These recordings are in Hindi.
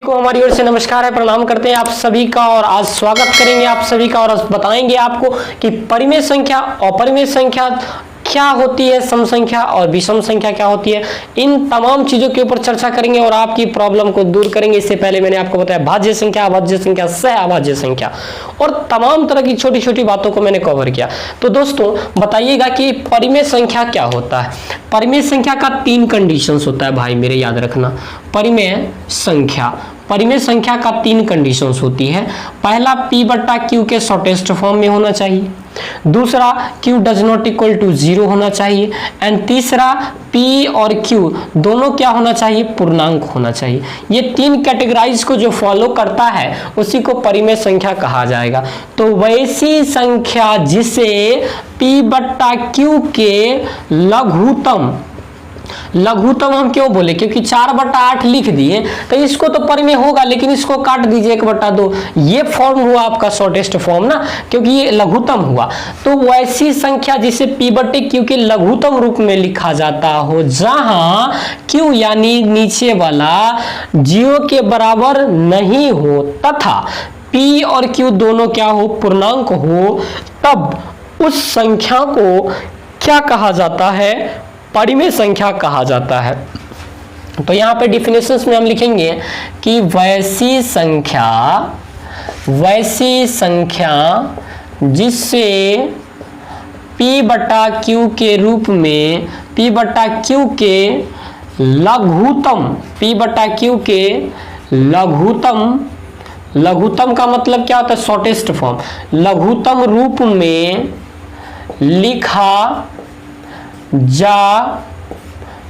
को हमारी ओर से नमस्कार है, प्रणाम करते हैं आप सभी का। और आज स्वागत करेंगे आप सभी का और बताएंगे आपको कि परिमेय संख्या, अपरिमेय संख्या क्या होती है, सम संख्या और विषम संख्या क्या होती है। इन तमाम चीजों के ऊपर चर्चा करेंगे और आपकी प्रॉब्लम को दूर करेंगे। इससे पहले मैंने आपको बताया भाज्य संख्या, अभाज्य संख्या, सह अभाज्य संख्या और तमाम तरह की छोटी छोटी बातों को मैंने कवर किया। तो दोस्तों बताइएगा कि परिमेय संख्या क्या होता है। परिमेय संख्या का 3 कंडीशंस होता है भाई मेरे, याद रखना। परिमेय संख्या का 3 कंडीशंस होती है। पहला P/Q के शॉर्टेस्ट फॉर्म में होना चाहिए, दूसरा Q does not equal to 0 होना चाहिए, एंड तीसरा P और Q दोनों क्या होना चाहिए, पूर्णांक होना चाहिए। ये 3 कैटेगराइज को जो फॉलो करता है उसी को परिमेय संख्या कहा जाएगा। तो वैसी संख्या जिसे P/Q के लघुत्तम हम क्यों बोले, क्योंकि 4/8 लिख दिए तो इसको तो परिमेय होगा, लेकिन इसको काट दीजिए 1/2। ये फॉर्म हुआ आपका शॉर्टेस्ट फॉर्म ना, क्योंकि ये लघुत्तम हुआ। तो वैसी संख्या जिसे P/Q के लघुत्तम रूप में लिखा जाता हो, जहां Q यानी नीचे वाला 0 के बराबर नहीं हो तथा P और Q दोनों क्या हो, पूर्णांक हो, तब उस संख्या को क्या कहा जाता है, परिमेय संख्या कहा जाता है। तो यहां पे डिफिनेशंस में हम लिखेंगे कि वैसी संख्या जिससे P/Q के रूप में P/Q के लघुत्तम का मतलब क्या होता है, शॉर्टेस्ट फॉर्म, लघुत्तम रूप में लिखा जा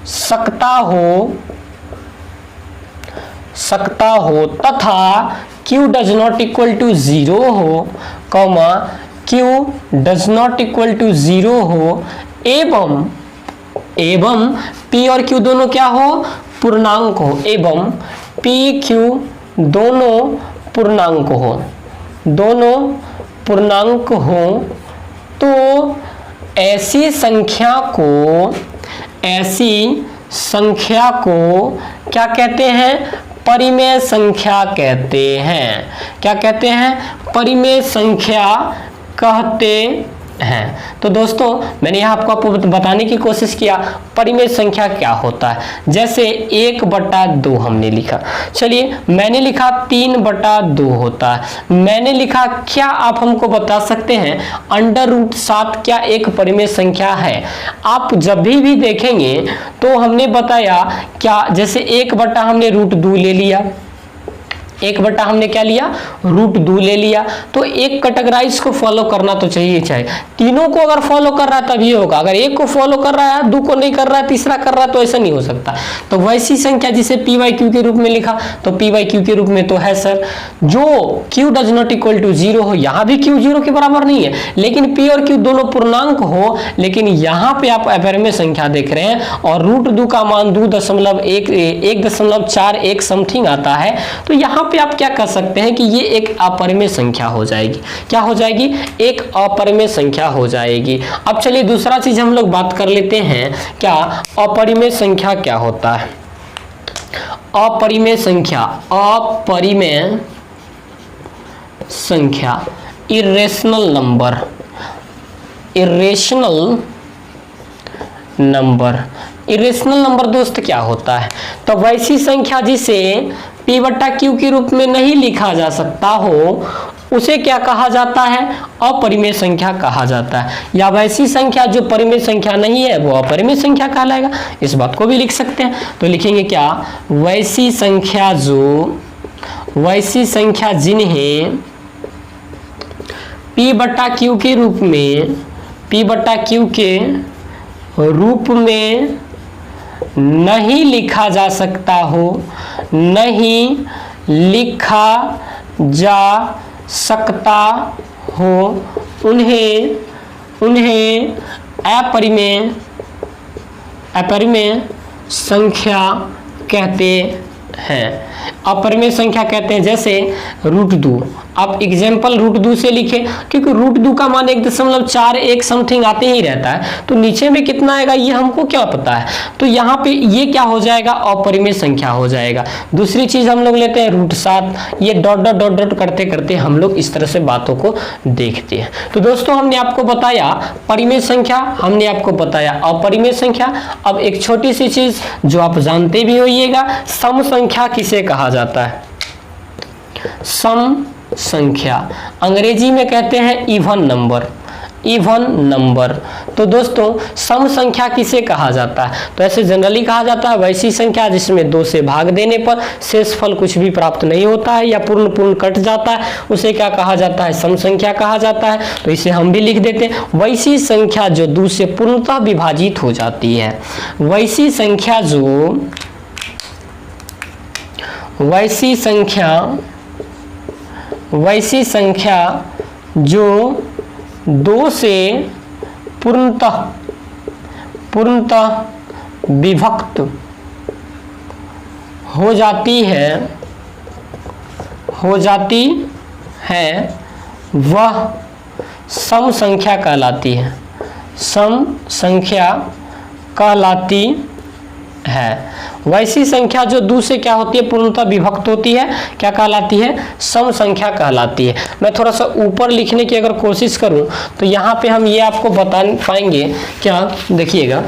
सकता हो तथा Q does not equal to 0 हो, Q does not equal to 0 हो, एवं P और Q दोनों क्या हो, पूर्णांक हो, एवं P Q दोनों पूर्णांक हो, तो ऐसी संख्या को क्या कहते हैं, परिमेय संख्या कहते हैं। क्या कहते हैं, परिमेय संख्या कहते हैं। तो दोस्तों मैंने यहाँ आपको बताने की कोशिश किया परिमेय संख्या क्या होता है। जैसे 1/2 हमने लिखा, चलिए मैंने लिखा 3/2 होता है। मैंने लिखा, क्या आप हमको बता सकते हैं √7 क्या एक परिमेय संख्या है। आप जब भी देखेंगे तो हमने बताया क्या, जैसे 1/ हमने √2 ले लिया, 1/ हमने क्या लिया, √2 ले लिया। तो एक कैटेगराइज को फॉलो करना तो चाहिए, तीनों को अगर फॉलो कर रहा है तभी होगा। अगर एक को फॉलो कर रहा है, 2 को नहीं कर रहा है, तीसरा कर रहा है, तो ऐसा नहीं हो सकता। तो वैसी संख्या जिसे P/Q के रूप में लिखा, तो P/Q के रूप में तो है सर जो Q does not equal to 0 हो। यहाँ भी Q 0 के बराबर नहीं है, लेकिन P और Q दोनों पूर्णांक हो, लेकिन यहाँ पे आप अपरिमेय संख्या देख रहे हैं और √2 का मान 1.41 समथिंग आता है। तो यहाँ पे आप क्या कर सकते हैं कि ये एक अपरिमेय संख्या हो जाएगी। क्या हो जाएगी, एक अपरिमेय संख्या हो जाएगी। अब चलिए दूसरा चीज हम लोग बात कर लेते हैं, क्या अपरिमेय संख्या क्या होता है। अपरिमेय संख्या इरेशनल नंबर दोस्त क्या होता है। तो वैसी संख्या जिसे P/Q के रूप में नहीं लिखा जा सकता हो उसे क्या कहा जाता है, अपरिमेय संख्या कहा जाता है। या वैसी संख्या जो परिमेय संख्या नहीं है वो अपरिमेय संख्या कहलाएगा। इस बात को भी लिख सकते हैं। तो लिखेंगे क्या, वैसी संख्या जिन्हें P/Q के रूप में नहीं लिखा जा सकता हो, नहीं लिखा जा सकता हो, उन्हें अपरिमेय संख्या कहते हैं। अपरिमेय संख्या कहते हैं। जैसे √2, आप एग्जाम्पल √2 से लिखे, क्योंकि √2 का मान 1.41 समथिंग आते ही रहता है, तो नीचे में कितना आएगा ये हमको क्या पता है, तो यहाँ पे ये क्या हो जाएगा, अपरिमेय संख्या हो जाएगा। दूसरी चीज हम लोग लेते हैं √7, ये डॉट डॉट डॉट डॉट करते करते हम लोग इस तरह से बातों को देखते हैं। तो दोस्तों हमने आपको बताया परिमेय संख्या, हमने आपको बताया अपरिमेय संख्या। अब एक छोटी सी चीज जो आप जानते भी होइएगा, सम संख्या किसे कहा जाता है? सम संख्या अंग्रेजी में कहते हैं इवन नंबर, इवन नंबर। तो दोस्तों सम संख्या किसे कहा जाता है? तो ऐसे जनरली कहा जाता है वैसी संख्या जिसमें 2 से भाग देने पर शेषफल कुछ भी प्राप्त नहीं होता है या पूर्ण कट जाता है, उसे क्या कहा जाता है? सम संख्या कहा जाता है। तो इसे हम भी लिख देते हैं, वैसी संख्या जो 2 से पूर्णतः विभाजित हो जाती है। वैसी संख्या जो 2 से पूर्णतः विभक्त हो जाती है वह सम संख्या कहलाती है। सम संख्या कहलाती है। वैसी संख्या जो 2 से क्या होती है? पूर्णतः विभक्त होती है, क्या कहलाती है? सम संख्या कहलाती है। मैं थोड़ा सा ऊपर लिखने की अगर कोशिश करूं तो यहाँ पे हम ये आपको बता पाएंगे क्या, देखिएगा,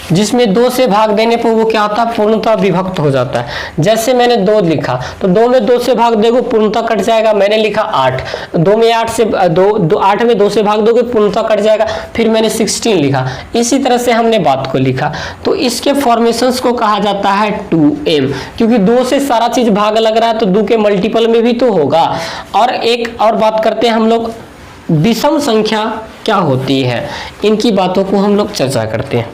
जिसमें 2 से भाग देने पर वो क्या होता है? पूर्णतः विभक्त हो जाता है। जैसे मैंने 2 लिखा तो 2 में 2 से भाग दोगे पूर्णतः कट जाएगा। मैंने लिखा 8, 2 में 8 से 8 में 2 से भाग दोगे पूर्णतः कट जाएगा। फिर मैंने 16 लिखा, इसी तरह से हमने बात को लिखा। तो इसके फॉर्मेशंस को कहा जाता है 2m, क्योंकि 2 से सारा चीज भाग लग रहा है तो 2 के मल्टीपल में भी तो होगा। और एक और बात करते हैं हम लोग, विषम संख्या क्या होती है, इनकी बातों को हम लोग चर्चा करते हैं।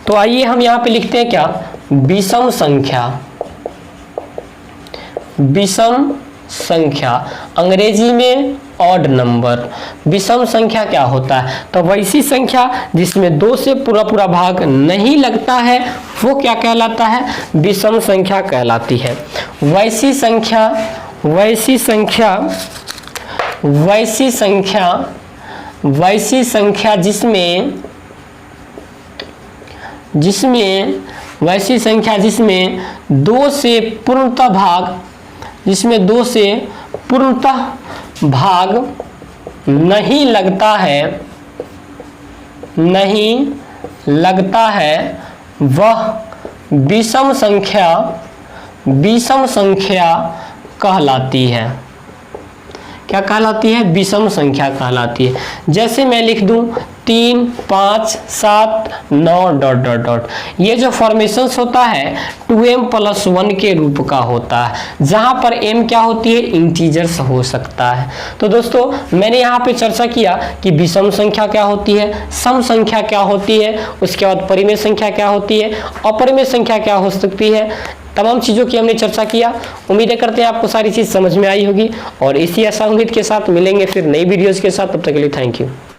तो आइए हम यहां पे लिखते हैं क्या, विषम संख्या। विषम संख्या अंग्रेजी में ऑड नंबर। विषम संख्या क्या होता है? तो वैसी संख्या जिसमें 2 से पूरा भाग नहीं लगता है वो क्या कहलाता है? विषम संख्या कहलाती है। वैसी संख्या जिसमें 2 से पूर्णतः भाग नहीं लगता है वह विषम संख्या कहलाती है। क्या कहलाती है? विषम संख्या कहलाती है। जैसे मैं लिख दूं 3, 5, 7, 9 डॉट डॉट डॉट, ये जो फॉर्मेशंस होता है 2m+1 के रूप का होता है, जहां पर m क्या होती है? इंटीजर्स हो सकता है। तो दोस्तों मैंने यहाँ पे चर्चा किया कि विषम संख्या क्या होती है, सम संख्या क्या होती है, उसके बाद परिमेय संख्या क्या होती है, अपरिमेय संख्या क्या हो सकती है। तमाम चीज़ों की हमने चर्चा किया। उम्मीद करते हैं आपको सारी चीज़ समझ में आई होगी, और इसी आशा उम्मीद के साथ मिलेंगे फिर नई वीडियोज़ के साथ। तब तक के लिए थैंक यू।